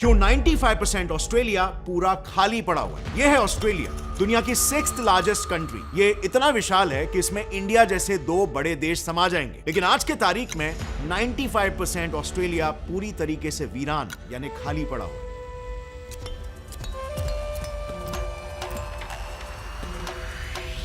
क्यों 95% ऑस्ट्रेलिया पूरा खाली पड़ा हुआ है। यह है ऑस्ट्रेलिया, दुनिया की 6th लार्जेस्ट कंट्री। ये इतना विशाल है कि इसमें इंडिया जैसे 2 बड़े देश समा जाएंगे। लेकिन आज के तारीख में 95% ऑस्ट्रेलिया पूरी तरीके से वीरान यानी खाली पड़ा हुआ है।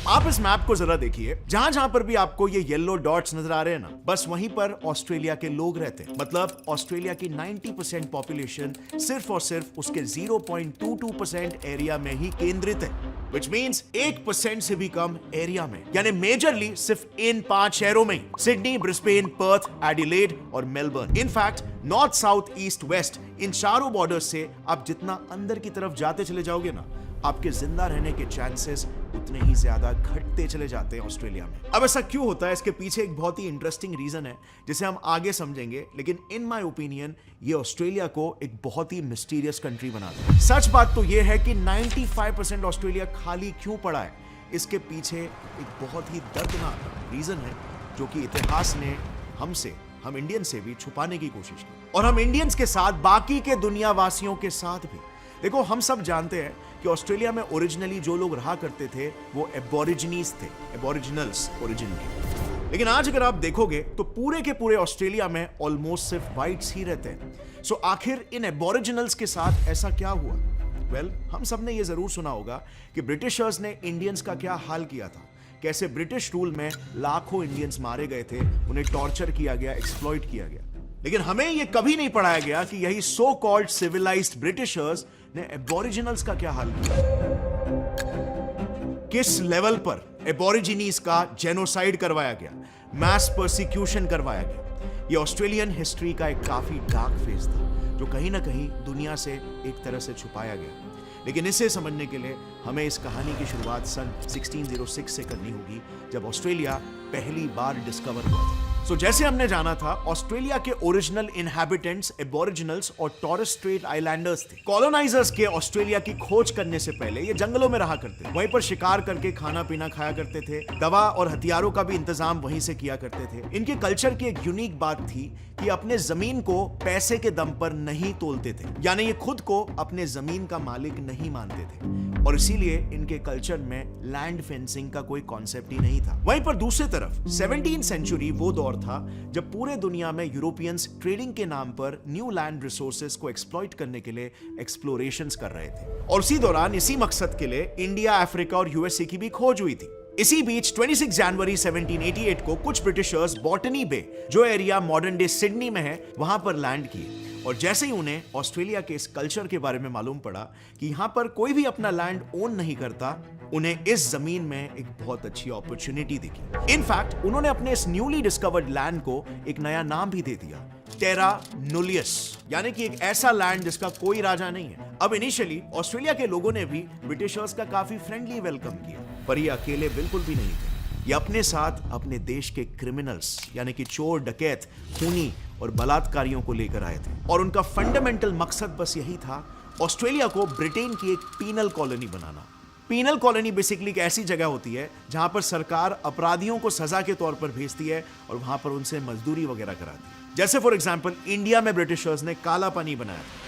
आप इस मैप को जरा देखिए, जहां जहां पर भी आपको ये येलो डॉट्स नजर आ रहे हैं ना, बस वहीं पर ऑस्ट्रेलिया के लोग रहते हैं। मतलब ऑस्ट्रेलिया की 90% पॉपुलेशन सिर्फ और सिर्फ उसके 0.22% एरिया में ही केंद्रित है, विच मींस 1% से भी कम एरिया में, यानी मेजरली सिर्फ इन 5 शहरों में ही, सिडनी, ब्रिस्बेन, पर्थ, एडिलेड और Melbourne. In fact north, south, east, west, इन चारों बॉर्डर्स से आप जितना अंदर की तरफ जाते चले जाओगे ना, आपके जिंदा रहने के चांसेस उतने ही ज्यादा घटते चले जाते हैं ऑस्ट्रेलिया में। अब ऐसा क्यों होता है, इसके पीछे एक बहुत ही इंटरेस्टिंग रीजन है जिसे हम आगे समझेंगे, लेकिन इन माय ओपिनियन ये ऑस्ट्रेलिया को एक बहुत ही मिस्टीरियस कंट्री बनाता है। सच बात तो ये है कि 95% ऑस्ट्रेलिया खाली क्यों पड़ा है, इसके पीछे एक बहुत ही दर्दनाक रीजन है जो कि इतिहास ने हम इंडियन से भी छुपाने की कोशिश की, और हम इंडियंस के साथ बाकी के दुनिया वासियों के साथ भी। देखो, हम सब जानते हैं कि ऑस्ट्रेलिया में ओरिजिनली जो लोग रहा करते थे वो एबोरिजिनीज थे, एबोरिजिनल्स ओरिजिन के। लेकिन आज अगर आप देखोगे तो पूरे के पूरे ऑस्ट्रेलिया में ऑलमोस्ट सिर्फ वाइट्स ही रहते हैं। सो आखिर इन एबोरिजिनल्स के साथ ऐसा क्या हुआ? वेल, हम सब ने ये जरूर सुना होगा कि ब्रिटिशर्स ने इंडियंस का क्या हाल किया था, कैसे ब्रिटिश रूल में लाखों इंडियंस मारे गए थे, उन्हें टॉर्चर किया गया, एक्सप्लॉइट किया गया। लेकिन हमें यह कभी नहीं पढ़ाया गया कि यही सो कॉल्ड सिविलाइज्ड ब्रिटिशर्स ने एबोरिजिनल्स का क्या हाल किया, किस लेवल पर एबोरिजिनीज का जेनोसाइड करवाया गया, मास परसिक्यूशन करवाया गया। यह ऑस्ट्रेलियन हिस्ट्री का एक काफी डार्क फेज था जो कहीं ना कहीं दुनिया से एक तरह से छुपाया गया। लेकिन इसे समझने के लिए हमें इस कहानी की शुरुआत सन 1606 से करनी होगी, जब ऑस्ट्रेलिया पहली बार डिस्कवर हुआ था। सो जैसे हमने जाना था, ऑस्ट्रेलिया के ओरिजिनल इनहैबिटेंट्स एबोरिजिनल्स और टॉरस स्ट्रेट आइलैंडर्स थे। कॉलोनाइजर्स के ऑस्ट्रेलिया की खोज करने से पहले ये जंगलों में रहा करते थे, वहीं पर शिकार करके खाना पीना खाया करते थे, दवा और हथियारों का भी इंतजाम वहीं से किया करते थे। इनके कल्चर की एक यूनिक बात थी कि अपने जमीन को पैसे के दम पर नहीं तोलते थे, यानी ये खुद को अपने जमीन का मालिक नहीं मानते थे, और इसीलिए इनके कल्चर में लैंड फेंसिंग का कोई कॉन्सेप्ट ही नहीं था। वहीं पर दूसरी तरफ 17वीं सेंचुरी वो दौर था जब पूरे दुनिया में यूरोपियंस ट्रेडिंग के नाम पर न्यू लैंड रिसोर्सेज को एक्सप्लॉइट करने के लिए एक्सप्लोरेशंस कर रहे थे, और इसी दौरान इसी मकसद के लिए इंडिया, अफ्रीका और यूएसए की भी खोज हुई थी। इसी बीच 26 जनवरी 1788 को कुछ ब्रिटिशर्स बॉटनी बे, जो एरिया मॉडर्न डे सिडनी में है, वहां पर लैंड किए, और जैसे ही उन्हें ऑस्ट्रेलिया के इस कल्चर के बारे में मालूम पड़ा कि यहां पर कोई भी अपना लैंड ओन नहीं करता, उन्हें इस जमीन में एक बहुत अच्छी अपॉर्चुनिटी दिखी। इनफैक्ट उन्होंने अपने इस न्यूली डिस्कवर्ड लैंड को एक नया नाम भी दे दिया, टेरा नोलियस, यानी कि एक ऐसा लैंड जिसका कोई राजा नहीं है। अब इनिशियली ऑस्ट्रेलिया के लोगों ने भी ब्रिटिशर्स का काफी फ्रेंडली वेलकम किया, पर ये अकेले बिल्कुल भी नहीं थे। ये अपने साथ अपने देश के क्रिमिनल्स, यानी कि चोर, डकैत, खूनी और बलात्कारियों को लेकर आए थे, और उनका फंडामेंटल मकसद बस यही था, ऑस्ट्रेलिया को ब्रिटेन की एक पीनल कॉलोनी बनाना। पीनल कॉलोनी बेसिकली एक ऐसी जगह होती है जहां पर सरकार अपराधियों को सजा के तौर पर भेजती है और वहां पर उनसे मजदूरी वगैरह कराती है। जैसे फॉर एग्जांपल इंडिया में ब्रिटिशर्स ने काला पानी बनाया था।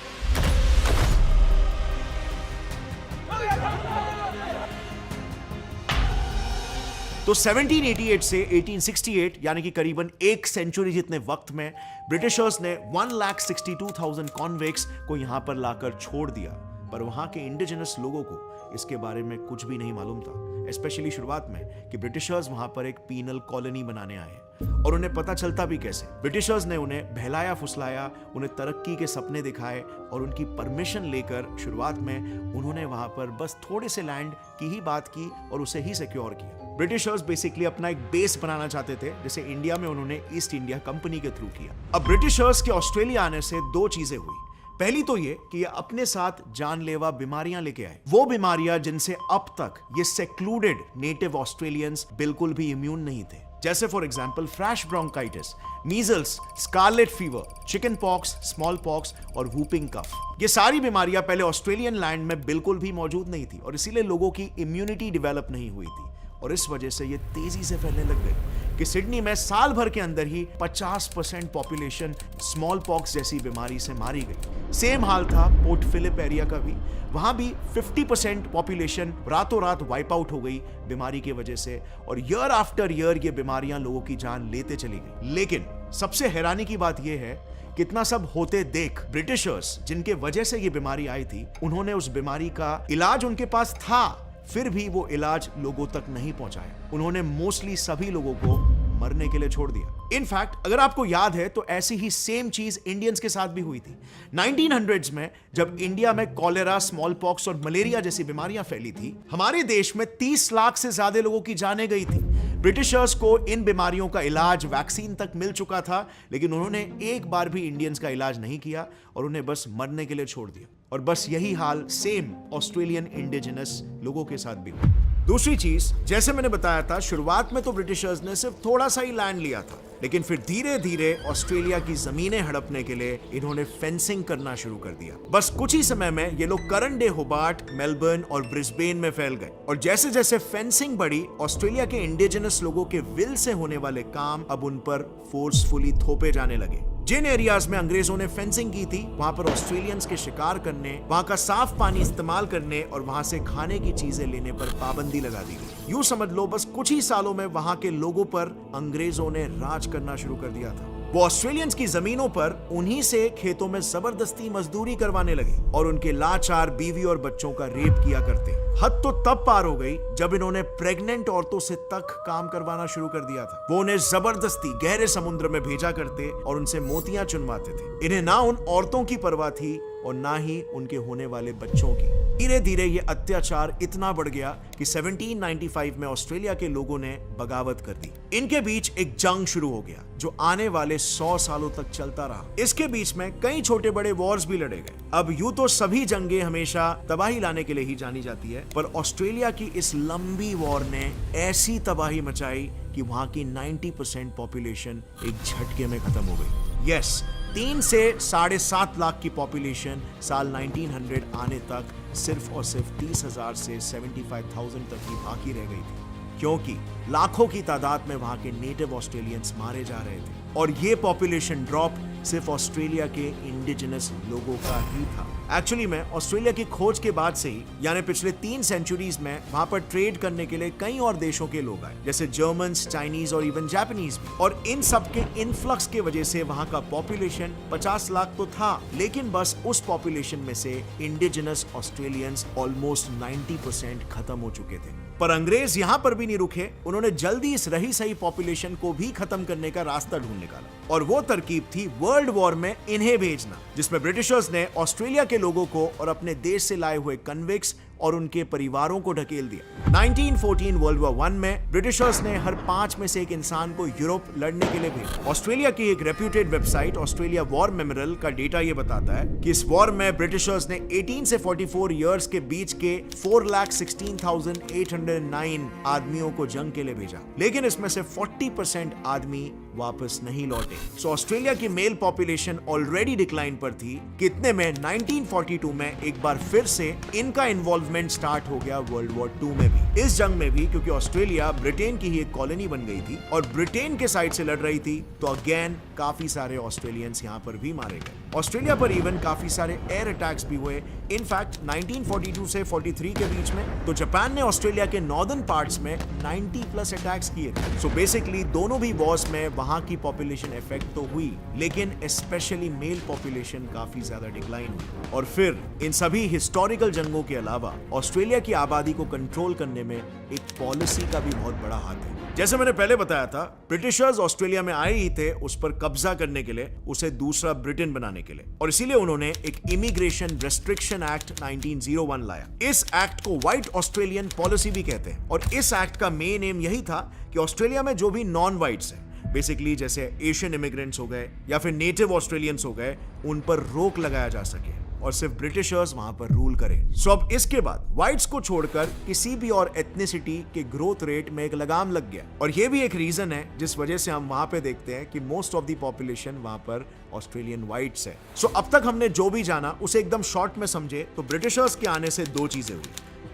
तो 1788 से 1868 यानी कि करीबन 1 सेंचुरी जितने वक्त में ब्रिटिशर्स ने 1,62,000 कॉन्विक्ट्स को यहां पर लाकर छोड़ दिया, पर वहां के इंडिजिनस लोगों को इसके बारे में कुछ भी नहीं मालूम था, स्पेशली शुरुआत में, कि ब्रिटिशर्स वहां पर एक पीनल कॉलोनी बनाने आए। और उन्हें पता चलता भी कैसे? ब्रिटिशर्स ने उन्हें बहलाया फुसलाया, उन्हें तरक्की के सपने दिखाए, और उनकी परमिशन लेकर शुरुआत में उन्होंने वहां पर बस थोड़े से लैंड की ही बात की और उसे ही सिक्योर किया। ब्रिटिशर्स बेसिकली अपना एक बेस बनाना चाहते थे, जैसे इंडिया में उन्होंने ईस्ट इंडिया कंपनी के थ्रू किया। अब ब्रिटिशर्स के ऑस्ट्रेलिया आने से 2 चीजें हुई। पहली तो ये कि ये अपने साथ जानलेवा बीमारियां लेके आए, वो बीमारियां जिनसे अब तक ये सेक्लूडेड नेटिव ऑस्ट्रेलियंस बिल्कुल भी इम्यून नहीं थे, जैसे for example flash bronchitis, measles, scarlet fever, chicken pox, small pox और वूपिंग कफ। ये सारी बीमारियां पहले ऑस्ट्रेलियन लैंड में बिल्कुल भी मौजूद नहीं थी, और इसीलिए लोगों की इम्यूनिटी डेवलप नहीं हुई थी, और इस वजह से ये तेजी से फैलने लग गई। कि सिडनी में साल भर के अंदर ही 50% पॉपुलेशन स्मॉल पॉक्स जैसी बीमारी से मारी गई। सेम हाल था पोर्ट फिलिप एरिया का भी, वहां भी 50% पॉपुलेशन रातों रात वाइप आउट हो गई बीमारी की वजह से, और ईयर आफ्टर ईयर ये बीमारियां लोगों की जान लेते चली गई। लेकिन सबसे हैरानी की बात यह है, कितना सब होते देख ब्रिटिशर्स जिनके वजह से ये बीमारी आई थी, उन्होंने उस बीमारी का इलाज उनके पास था, फिर भी वो इलाज लोगों तक नहीं पहुंचाया। उन्होंने मोस्टली सभी लोगों को मरने के लिए छोड़ दिया। इनफैक्ट अगर आपको याद है तो ऐसी ही सेम चीज इंडियंस के साथ भी हुई थी। 1900s में जब इंडिया में कॉलेरा, स्मॉल पॉक्स और मलेरिया जैसी बीमारियां फैली थी, हमारे देश में 30 लाख से ज्यादा लोगों की जानें गई थी। ब्रिटिशर्स को इन बीमारियों का इलाज, वैक्सीन तक मिल चुका था, लेकिन उन्होंने एक बार भी इंडियंस का इलाज नहीं किया और उन्हें बस मरने के लिए छोड़ दिया। और बस यही हाल सेम ऑस्ट्रेलियन इंडिजिनस लोगों के साथ भी हुआ। दूसरी चीज, जैसे मैंने बताया था, शुरुआत में तो ब्रिटिशर्स ने सिर्फ थोड़ा सा ही लैंड लिया था, लेकिन फिर धीरे धीरे ऑस्ट्रेलिया की जमीनें हड़पने के लिए इन्होंने फेंसिंग करना शुरू कर दिया। बस कुछ ही समय में ये लोग करन डे, होबार्ट, मेलबर्न और ब्रिस्बेन में फैल गए। और जैसे जैसे फेंसिंग बढ़ी, ऑस्ट्रेलिया के इंडिजिनस लोगों के विल से होने वाले काम अब उन पर फोर्सफुली थोपे जाने लगे। जिन एरियाज में अंग्रेजों ने फेंसिंग की थी, वहां पर ऑस्ट्रेलियंस के शिकार करने, वहां का साफ पानी इस्तेमाल करने और वहां से खाने की चीजें लेने पर पाबंदी लगा दी गई। यूं समझ लो बस कुछ ही सालों में वहां के लोगों पर अंग्रेजों ने राज करना शुरू कर दिया था। वो ऑस्ट्रेलियंस की जमीनों पर उन्हीं से खेतों में जबरदस्ती मजदूरी करवाने लगे और उनके लाचार बीवी और बच्चों का रेप किया करते। हद तो तब पार हो गई जब इन्होंने प्रेग्नेंट औरतों से तक काम करवाना शुरू कर दिया था। वो उन्हें जबरदस्ती गहरे समुद्र में भेजा करते और उनसे मोतियां चुनवाते थे। इन्हें ना उन औरतों की परवाह थी और ना ही उनके होने वाले बच्चों की। धीरे धीरे ये अत्याचार इतना बढ़ गया कि 1795 में ऑस्ट्रेलिया के लोगों ने बगावत कर दी। इनके बीच एक जंग शुरू हो गया जो आने वाले 100 सालों तक चलता रहा। इसके बीच में कई छोटे बड़े वॉर्स भी लड़े गए। अब यूं तो सभी जंगें हमेशा तबाही लाने के लिए ही जानी जाती है, पर ऑस्ट्रेलिया की इस लंबी वॉर ने ऐसी तबाही मचाई कि वहां की 90% पॉपुलेशन एक झटके में खत्म हो गई। यस, 3 से 7.5 लाख की पॉपुलेशन साल 1900 आने तक सिर्फ और सिर्फ 30,000 से 75,000 तक ही बाकी रह गई थी, क्योंकि लाखों की तादाद में वहां के नेटिव ऑस्ट्रेलियंस मारे जा रहे थे। और ये पॉपुलेशन ड्रॉप सिर्फ ऑस्ट्रेलिया के इंडिजिनस लोगों का ही था। एक्चुअली में ऑस्ट्रेलिया की खोज के बाद से ही, यानी पिछले 3 सेंचुरीज में, वहां पर ट्रेड करने के लिए कई और देशों के लोग आए, जैसे जर्मन्स, चाइनीज और इवन जापानीज भी। और इन सब के इनफ्लक्स की वजह से वहां का पॉपुलेशन 50 लाख तो था, लेकिन बस उस पॉपुलेशन में से इंडिजिनस ऑस्ट्रेलियंस ऑलमोस्ट 90% खत्म हो चुके थे। पर अंग्रेज यहां पर भी नहीं रुके। उन्होंने जल्दी इस रही सही पॉपुलेशन को भी खत्म करने का रास्ता ढूंढ निकाला, और वो तरकीब थी वर्ल्ड वॉर में इन्हें भेजना, जिसमें ब्रिटिशर्स ने ऑस्ट्रेलिया के लोगों को और अपने देश से लाए हुए कन्विक्ट्स और उनके परिवारों को ढकेल दिया। 1914 वर्ल्ड वॉर 1 में ब्रिटिशर्स ने हर 5 में से एक इंसान को यूरोप लड़ने के लिए भेजा। ऑस्ट्रेलिया की एक reputed website Australia war memorial का डेटा ये बताता है कि इस वॉर में ब्रिटिशर्स ने 18 से 44 इयर्स के बीच के 4,16,809 आदमियों को जंग के लिए भेजा, लेकिन इसमें से 40% आदमी वापस नहीं लौटे। सो ऑस्ट्रेलिया की मेल पॉपुलेशन ऑलरेडी डिक्लाइन पर थी। कितने में 1942 में एक बार फिर से इनका इन्वॉल्वमेंट स्टार्ट हो गया वर्ल्ड वॉर 2 में भी। इस जंग में भी क्योंकि ऑस्ट्रेलिया ब्रिटेन की ही एक कॉलोनी बन गई थी और ब्रिटेन के साइड से लड़ रही थी, तो अगेन काफी सारे ऑस्ट्रेलियंस यहाँ पर भी मारे गए। ऑस्ट्रेलिया पर इवन काफी सारे एयर अटैक्स भी हुए। इनफैक्ट 1942 से 43 के बीच में तो जापान ने ऑस्ट्रेलिया के नॉर्दर्न पार्ट्स में 90+ अटैक्स किए थे। सो बेसिकली दोनों भी वॉर्स में वहां की पॉपुलेशन इफेक्ट तो हुई, लेकिन स्पेशली मेल पॉपुलेशन काफी ज्यादा डिक्लाइन हुई। और फिर इन सभी हिस्टोरिकल जंगों के अलावा ऑस्ट्रेलिया की आबादी को कंट्रोल करने में एक पॉलिसी का भी बहुत बड़ा हाथ है। जैसे मैंने पहले बताया था, ब्रिटिशर्स ऑस्ट्रेलिया में आए ही थे उस पर कब्जा करने के लिए, उसे दूसरा ब्रिटेन बनाने के लिए, और इसीलिए उन्होंने एक इमिग्रेशन रेस्ट्रिक्शन एक्ट 1901 लाया। इस एक्ट को व्हाइट ऑस्ट्रेलियन पॉलिसी भी कहते हैं, और इस एक्ट का मेन एम यही था कि ऑस्ट्रेलिया में जो भी नॉन व्हाइट्स हैं, बेसिकली जैसे एशियन इमिग्रेंट्स हो गए या फिर नेटिव ऑस्ट्रेलियंस हो गए, उन पर रोक लगाया जा सके और सिर्फ ब्रिटिशर्स वहां पर रूल करें। सो अब इसके बाद व्हाइट्स को छोड़कर किसी भी और एथनिसिटी के ग्रोथ रेट में एक लगाम लग गया, और ये भी एक रीजन है जिस वजह से हम वहां पे देखते हैं कि मोस्ट ऑफ द पॉपुलेशन वहां पर ऑस्ट्रेलियन व्हाइट्स है। सो अब तक हमने जो भी जाना उसे एकदम शॉर्ट में समझे तो ब्रिटिशर्स के आने से 2 चीजें हुई।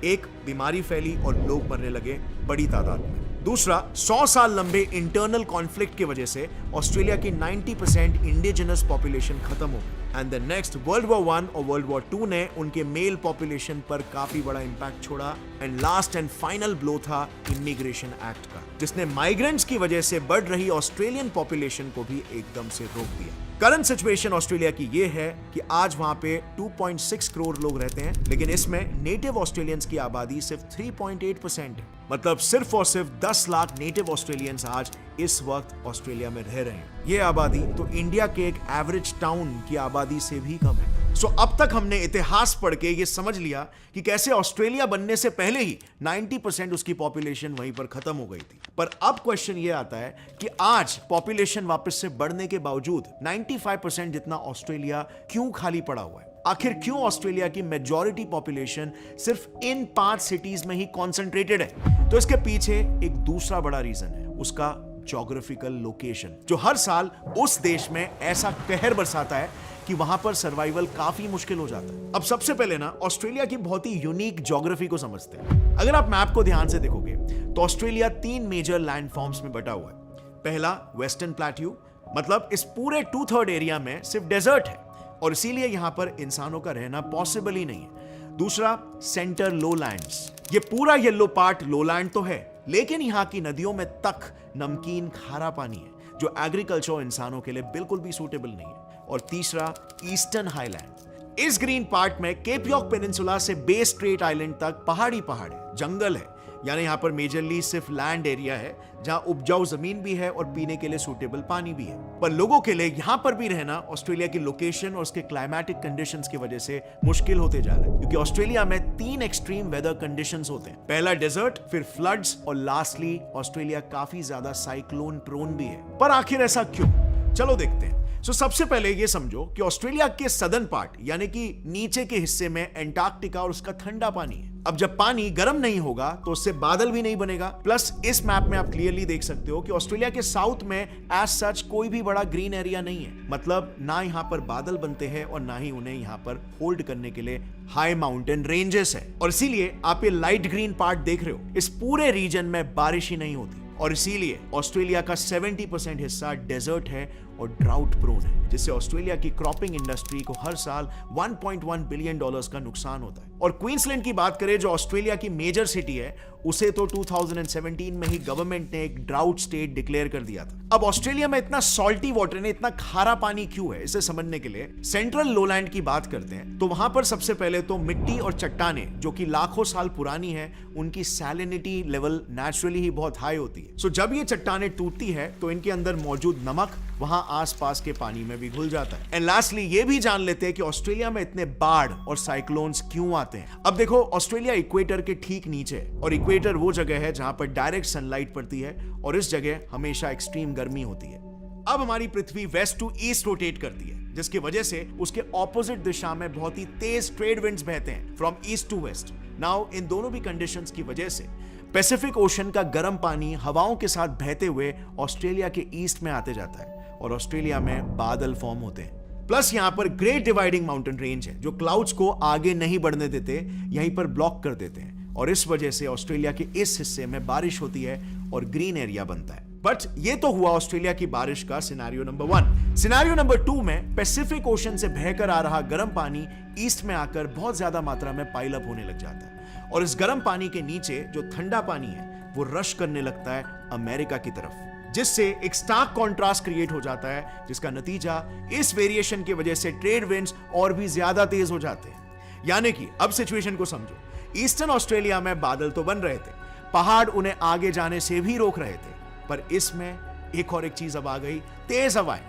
एक, बीमारी फैली और लोग मरने लगे बड़ी तादाद में। दूसरा, 100 साल लंबे इंटरनल कॉन्फ्लिक्ट की वजह से ऑस्ट्रेलिया की 90% इंडिजिनस पॉपुलेशन खत्म हो गई। And the next, world war 1 और वर्ल्ड वॉर 2 ने उनके मेल पॉपुलेशन पर काफी बड़ा इंपैक्ट छोड़ा। And last and final blow था इमिग्रेशन एक्ट का, जिसने माइग्रेंट्स की वजह से बढ़ रही ऑस्ट्रेलियन पॉपुलेशन को भी एकदम से रोक दिया। करंट सिचुएशन ऑस्ट्रेलिया की ये है कि आज वहां पे 2.6 करोड़ लोग रहते हैं, लेकिन इसमें नेटिव ऑस्ट्रेलियंस की आबादी सिर्फ 3.8% है। मतलब सिर्फ और सिर्फ 10 लाख नेटिव ऑस्ट्रेलियंस आज इस वक्त ऑस्ट्रेलिया में रह रहे हैं। ये आबादी तो इंडिया के एक एवरेज टाउन की आबादी से भी कम है। सो अब तक हमने इतिहास पढ़ के ये समझ लिया कि कैसे ऑस्ट्रेलिया बनने से पहले ही 90% उसकी पॉपुलेशन वहीं पर खत्म हो गई थी। पर अब क्वेश्चन ये आता है कि आज पॉपुलेशन वापस से बढ़ने के बावजूद 95% जितना ऑस्ट्रेलिया क्यों खाली पड़ा हुआ है? आखिर क्यों ऑस्ट्रेलिया की मेजॉरिटी पॉपुलेशन सिर्फ इन 5 सिटीज में ही कॉन्सेंट्रेटेड है? तो इसके पीछे एक दूसरा बड़ा रीजन है, उसका ज्योग्राफिकल लोकेशन, जो हर साल उस देश में ऐसा कहर बरसाता है कि वहां पर सर्वाइवल काफी मुश्किल हो जाता है। अब सबसे पहले ना ऑस्ट्रेलिया की बहुत ही यूनिक ज्योग्राफी को समझते हैं। अगर आप मैप को ध्यान से देखोगे तो ऑस्ट्रेलिया 3 मेजर लैंड फॉर्म्स में बटा हुआ है। पहला, वेस्टर्न प्लेट्यू, मतलब इस पूरे 2/3 एरिया में सिर्फ डेजर्ट है और इसीलिए यहां पर इंसानों का रहना पॉसिबल ही नहीं है। दूसरा, सेंटर लोलैंड्स, ये पूरा येलो पार्ट लोलैंड तो है, लेकिन यहां की नदियों में तक नमकीन खारा पानी है, जो एग्रीकल्चर और इंसानों के लिए बिल्कुल भी सूटेबल नहीं है। और तीसरा, ईस्टर्न हाईलैंड, इस ग्रीन पार्ट में केप यॉर्क पेनिनसुला से बे स्ट्रेट आइलैंड तक पहाड़ी पहाड़ है, जंगल है, यानी यहां पर मेजरली सिर्फ लैंड एरिया है जहां उपजाऊ जमीन भी है और पीने के लिए सूटेबल पानी भी है। पर लोगों के लिए यहां पर भी रहना ऑस्ट्रेलिया की लोकेशन और उसके क्लाइमेटिक कंडीशंस की वजह से मुश्किल होते जा रहा है, क्योंकि ऑस्ट्रेलिया में 3 एक्सट्रीम वेदर कंडीशंस होते हैं। पहला डेजर्ट, फिर फ्लड्स और लास्टली ऑस्ट्रेलिया काफी ज्यादा साइक्लोन प्रोन भी है। पर आखिर ऐसा क्यों? चलो देखते हैं। सबसे पहले ये समझो कि ऑस्ट्रेलिया के सदर्न पार्ट यानी कि नीचे के हिस्से में एंटार्क्टिका और उसका ठंडा पानी है। अब जब पानी गर्म नहीं होगा तो उससे बादल भी नहीं बनेगा। प्लस इस मैप में आप क्लियरली देख सकते हो कि ऑस्ट्रेलिया के साउथ में एज सच कोई भी बड़ा ग्रीन एरिया नहीं है, मतलब ना यहाँ पर बादल बनते हैं और ना ही उन्हें यहाँ पर होल्ड करने के लिए हाई माउंटेन रेंजेस है। और इसीलिए आप ये लाइट ग्रीन पार्ट देख रहे हो, इस पूरे रीजन में बारिश ही नहीं होती और इसीलिए ऑस्ट्रेलिया का 70% हिस्सा डेजर्ट है और ड्राउट प्रोन है, जिससे ऑस्ट्रेलिया की क्रॉपिंग इंडस्ट्री को हर साल $1.1 बिलियन का नुकसान होता है। और क्वींसलैंड की बात करें, जो ऑस्ट्रेलिया की मेजर सिटी है, उसे तो 2017 में ही गवर्नमेंट ने एक ड्राउट स्टेट डिक्लेयर कर दिया था। अब ऑस्ट्रेलिया में इतना सॉल्टी वाटर ने इतना खारा पानी क्यों है, इसे समझने के लिए सेंट्रल लोलैंड की बात करते हैं। तो वहां पर सबसे पहले तो मिट्टी और चट्टाने जो कि लाखों साल पुरानी है, उनकी सैलिनिटी लेवल नेचुरली ही बहुत हाई होती है। सो जब ये चट्टाने टूटती है तो इनके अंदर मौजूद नमक वहां आसपास के पानी में भी घुल जाता है। एंड लास्टली ये भी जान लेते हैं कि ऑस्ट्रेलिया में इतने बाढ़ और साइक्लोन्स क्यों आते हैं। अब देखो, ऑस्ट्रेलिया इक्वेटर के ठीक नीचे है और इक्वेटर वो जगह है जहां पर डायरेक्ट सनलाइट पड़ती है और इस जगह हमेशा एक्सट्रीम गर्मी होती है। अब हमारी पृथ्वी वेस्ट टू ईस्ट रोटेट करती है, जिसकी वजह से उसके ऑपोजिट दिशा में बहुत ही तेज ट्रेड विंड्स बहते हैं from east to west. Now in दोनों भी कंडीशंस की वजह से पैसिफिक ओशन का गर्म पानी हवाओं के साथ बहते हुए ऑस्ट्रेलिया के ईस्ट में आते जाता है और ऑस्ट्रेलिया में बादल फॉर्म होते हैं। प्लस यहां पर ग्रेट डिवाइडिंग माउंटेन रेंज है, जो क्लाउड्स को आगे नहीं बढ़ने देते, यहीं पर ब्लॉक कर देते हैं और इस वजह से ऑस्ट्रेलिया के इस हिस्से में बारिश होती है और ग्रीन एरिया बनता है। बट ये तो हुआ ऑस्ट्रेलिया की बारिश का सिनेरियो नंबर 1। सिनेरियो नंबर 2 में पैसिफिक ओशन से बहकर आ रहा गर्म पानी ईस्ट में आकर बहुत ज्यादा मात्रा में पाइल अप होने लग जाता है और इस गर्म पानी के नीचे जो ठंडा पानी है वो रश करने लगता है अमेरिका की तरफ, जिससे एक स्टार्क कॉन्ट्रास्ट क्रिएट हो जाता है, जिसका नतीजा इस वेरिएशन की वजह से ट्रेड विंड्स और भी ज्यादा तेज हो जाते हैं। यानी कि अब सिचुएशन को समझो, ईस्टर्न ऑस्ट्रेलिया में बादल तो बन रहे थे, पहाड़ उन्हें आगे जाने से भी रोक रहे थे, पर इसमें एक और एक चीज अब आ गई, तेज हवाएं।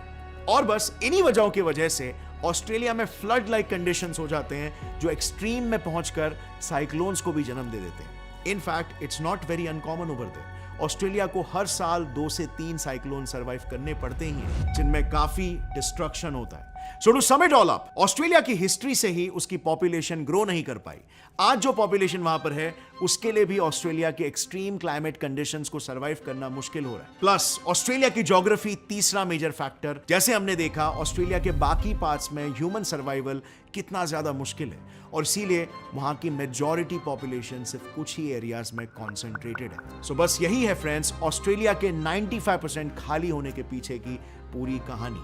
और बस इन्हीं वजहों की वजह से ऑस्ट्रेलिया में फ्लड लाइक कंडीशंस हो जाते हैं, जो एक्सट्रीम में पहुंचकर साइक्लोन्स को भी जन्म दे देते हैं। In fact it's not very uncommon over there. Australia को हर साल 2 से 3 साइक्लोन सर्वाइव करने पड़ते ही हैं, जिनमें काफी डिस्ट्रक्शन होता है। So to sum it all up, Australia की हिस्ट्री से ही उसकी पॉपुलेशन ग्रो नहीं कर पाई। आज जो पॉपुलेशन वहां पर है उसके लिए भी ऑस्ट्रेलिया के एक्सट्रीम क्लाइमेट कंडीशंस को सरवाइव करना मुश्किल हो रहा है। प्लस ऑस्ट्रेलिया की ज्योग्राफी तीसरा मेजर फैक्टर। जैसे हमने देखा ऑस्ट्रेलिया के बाकी पार्ट्स में ह्यूमन सर्वाइवल कितना ज्यादा मुश्किल है और इसीलिए वहां की मेजॉरिटी पॉपुलेशन सिर्फ कुछ ही एरियाज में कॉन्सेंट्रेटेड है। सो बस यही है फ्रेंड्स ऑस्ट्रेलिया के 95% खाली होने के पीछे की पूरी कहानी।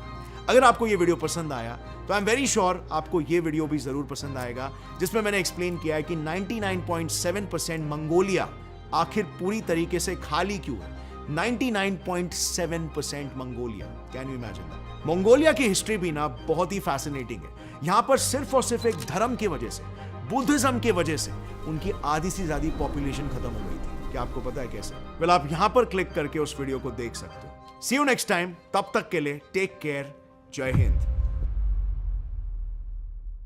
अगर आपको ये वीडियो पसंद आया तो आई एम वेरी श्योर आपको ये वीडियो भी जरूर पसंद आएगा, जिसमें मैंने एक्सप्लेन किया है कि 99.7% मंगोलिया आखिर पूरी तरीके से खाली क्यों है। 99.7% Mongolia, can you imagine that? Mongolia की हिस्ट्री भी ना बहुत ही फैसिनेटिंग है। यहां पर सिर्फ और सिर्फ एक धर्म की वजह से, बुद्धिज्म की वजह से उनकी आधी से ज्यादा पॉपुलेशन खत्म हो गई थी। क्या आपको पता है कैसे? वेल, आप यहां पर क्लिक करके उस वीडियो को देख सकते हो। सी यू नेक्स्ट टाइम, तब तक के लिए टेक केयर, जय हिंद।